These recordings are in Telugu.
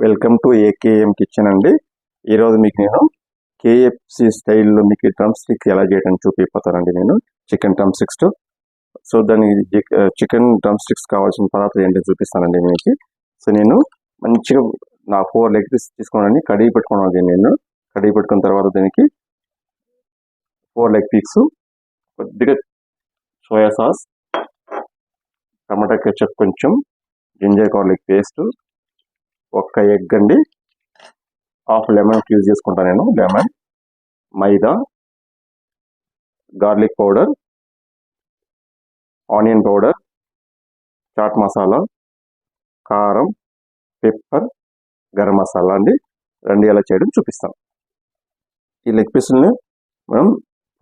వెల్కమ్ టు ఏకేఎం కిచెన్ అండి. ఈరోజు మీకు నేను కేఎఫ్సి స్టైల్లో మీకు డ్రమ్ స్టిక్స్ ఎలా చేయడం చూపిపోతానండి. నేను చికెన్ డ్రమ్ స్టిక్స్. సో దానికి చికెన్ డ్రమ్ స్టిక్స్ కావాల్సిన పదార్థాలు ఏంటో చూపిస్తానండి మీకు. సో నేను మంచిగా నా 4 లెగ్ పీస్ తీసుకోవడానికి కడిగి పెట్టుకున్నాను. నేను కడిగి పెట్టుకున్న తర్వాత దీనికి 4 లెగ్ పీస్, కొద్దిగా సోయా సాస్, టమాటా కెచప్, కొంచెం జింజర్ గార్లిక్ పేస్ట్, ఒక్క ఎగ్ అండి, హాఫ్ లెమన్ యూజ్ చేసుకుంటాను నేను. Lemon, maida, garlic powder, onion powder, chaat masala, కారం, పెప్పర్, గరం మసాలా అండి. రెండు ఎలా చేయడం చూపిస్తాను. ఈ లెగ్ పీసుల్ని మనం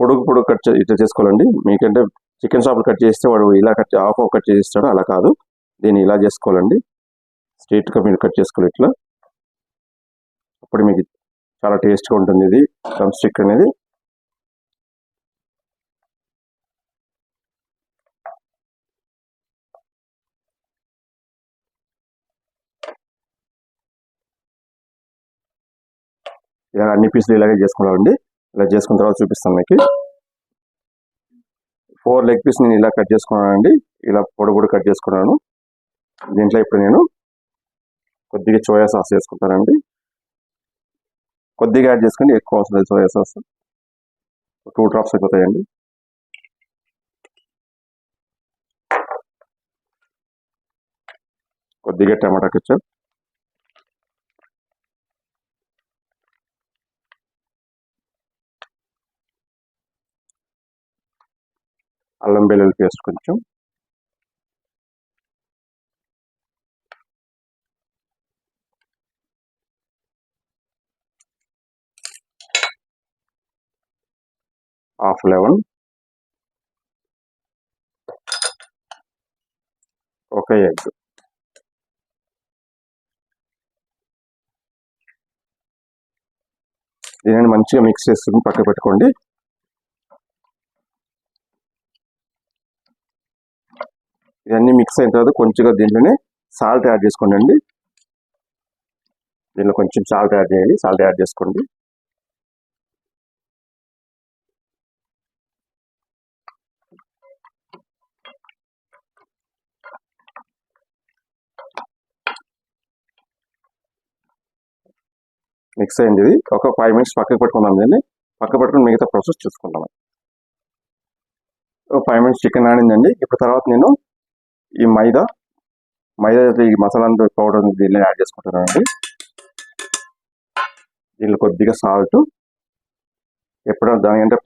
పొడుగు కట్ ఇట్లా చేసుకోవాలండి. మీకంటే చికెన్ షాప్లో కట్ చేస్తే వాడు ఇలా హాఫ్ కట్ చేస్తాడు, అలా కాదు. దీన్ని ఇలా చేసుకోవాలండి. స్ట్రైట్గా మీరు కట్ చేసుకోవాలి ఇట్లా. అప్పుడు మీకు చాలా టేస్ట్గా ఉంటుంది ఇది డ్రమ్ స్టిక్ అనేది. ఇలా అన్ని పీసులు ఇలాగే చేసుకోవాలండి. ఇలా చేసుకున్న తర్వాత చూపిస్తాను మీకు. 4 లెగ్ పీస్ నేను ఇలా కట్ చేసుకున్నానండి. ఇలా పొడి కట్ చేసుకున్నాను. దీంట్లో ఇప్పుడు నేను కొద్దిగా సోయా సాస్ వేసుకుంటానండి. కొద్దిగా యాడ్ చేసుకోండి, ఎక్కువ అవసరం లేదు. సోయా సాస్ 2 డ్రాప్స్ అయిపోతాయండి. కొద్దిగా టమాటా కెచప్, అల్లం వెల్లుల్లి పేస్ట్ కొంచెం, హాఫ్ లెమన్, ఒక ఎగ్. దీనిని మంచిగా మిక్స్ చేసుకుని పక్క పెట్టుకోండి. ఇవన్నీ మిక్స్ అయిన తర్వాత కొంచెంగా దీంట్లోనే సాల్ట్ యాడ్ చేసుకోండి అండి. దీనిలో కొంచెం సాల్ట్ యాడ్ చేయండి. సాల్ట్ యాడ్ చేసుకోండి. మిక్స్ అయింది. ఇది ఒక 5 మినిట్స్ పక్కకు పెట్టుకుందాం. దీన్ని పక్క పెట్టుకుని మిగతా ప్రాసెస్ చూసుకుందాం. 5 మినిట్స్ చికెన్ ఆడిందండి. ఇప్పుడు తర్వాత నేను ఈ మైదా ఈ మసాలా పౌడర్ దీనిలో యాడ్ చేసుకుంటున్నానండి. దీనిలో కొద్దిగా సాల్ట్, ఎప్పుడైనా దానికంటే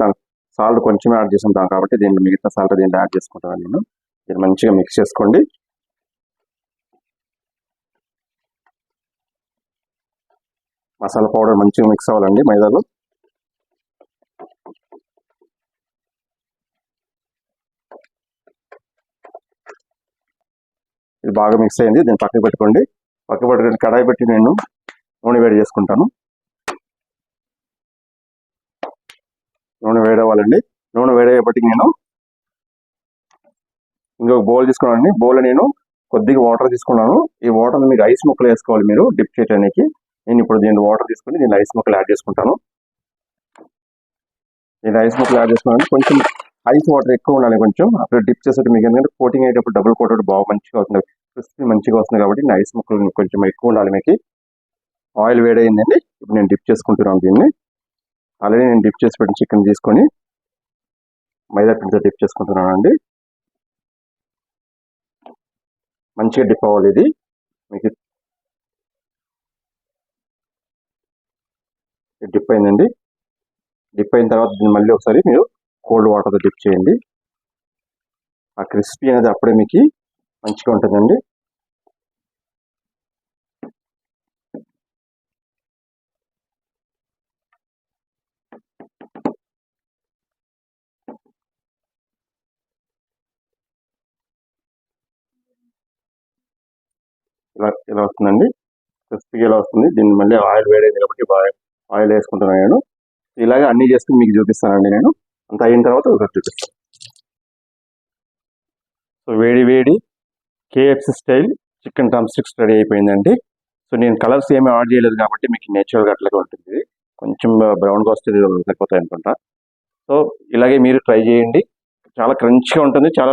సాల్ట్ కొంచెం యాడ్ చేసుకుంటాం కాబట్టి దీనిలో మిగతా సాల్ట్ దీంట్లో యాడ్ చేసుకుంటాను నేను. దీన్ని మంచిగా మిక్స్ చేసుకోండి. మసాలా పౌడర్ మంచిగా మిక్స్ అవ్వాలండి మైదాలో. ఇది బాగా మిక్స్ అయింది. దీన్ని పక్కకు పెట్టుకోండి. పక్కకు పెట్టుకుని కడాయి పెట్టి నేను నూనె వేడి చేసుకుంటాను. నూనె వేడవ్వాలండి. నూనె వేడయ్యేపటికి నేను ఇంకొక బౌల్ తీసుకున్నానండి. బౌల్లో నేను కొద్దిగా వాటర్ తీసుకున్నాను. ఈ వాటర్ మీకు ఐస్ ముక్కలు వేసుకోవాలి మీరు డిప్ చేయడానికి. నేను ఇప్పుడు దీన్ని వాటర్ తీసుకుని దీన్ని ఐస్ ముక్కలు యాడ్ చేసుకుంటాను. నేను ఐస్ ముక్కలు యాడ్ చేసుకున్నాను. కొంచెం ఐస్ వాటర్ ఎక్కువ ఉండాలి కొంచెం. అప్పుడు డిప్ చేసేటప్పుడు మీకు ఎందుకంటే కోటింగ్ అయ్యేటప్పుడు డబుల్ కోటెడ్ బాగా మంచిగా అవుతుంది, క్రిస్పీ మంచిగా వస్తుంది కాబట్టి ఐస్ ముక్కలు కొంచెం ఎక్కువ ఉండాలి మీకు. ఆయిల్ వేడైందండి. ఇప్పుడు నేను డిప్ చేసుకుంటున్నాను దీన్ని. ఆల్రెడీ నేను డిప్ చేసి పెట్టిన చికెన్ తీసుకొని మైదా పిండితో డిప్ చేసుకుంటున్నాను అండి. మంచిగా డిప్ అవ్వాలి ఇది మీకు. డిప్ అయిందండి. డిప్ అయిన తర్వాత దీన్ని మళ్ళీ ఒకసారి మీరు కోల్డ్ వాటర్తో డిప్ చేయండి. ఆ క్రిస్పీ అనేది అప్పుడే మీకు మంచిగా ఉంటుందండి. ఇలా వస్తుందండి. క్రిస్పీగా ఇలా వస్తుంది. దీన్ని మళ్ళీ ఆయిల్ వేడైంది కాబట్టి బాగా ఆయిల్ వేసుకుంటున్నాను నేను. ఇలాగే అన్నీ చేసుకుని మీకు చూపిస్తానండి నేను. అంత అయిన తర్వాత ఒకసారి చూపిస్తాను. సో వేడి KFC style chicken drum sticks ready అయిపోయిందండి. సో నేను కలర్స్ ఏమీ యాడ్ చేయలేదు కాబట్టి మీకు నేచురల్గా అట్లాగే ఉంటుంది. ఇది కొంచెం బ్రౌన్గా వస్తే సరిపోతాయి అనుకుంటా. సో ఇలాగే మీరు ట్రై చేయండి. చాలా క్రంచిగా ఉంటుంది, చాలా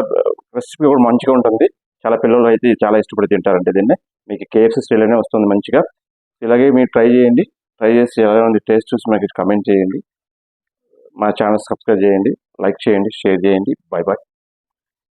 రెసిపీ కూడా మంచిగా ఉంటుంది. చాలా పిల్లలు అయితే చాలా ఇష్టపడి తింటారంటే దీన్ని. మీకు కేఎఫ్సీ స్టైల్లోనే వస్తుంది మంచిగా. ఇలాగే మీరు ట్రై చేయండి. ట్రై చేసి ఎలా ఉంది టేస్ట్ చూసి మనకి కమెంట్ చేయండి. మా ఛానల్ సబ్స్క్రైబ్ చేయండి, లైక్ చేయండి, షేర్ చేయండి. Bye bye.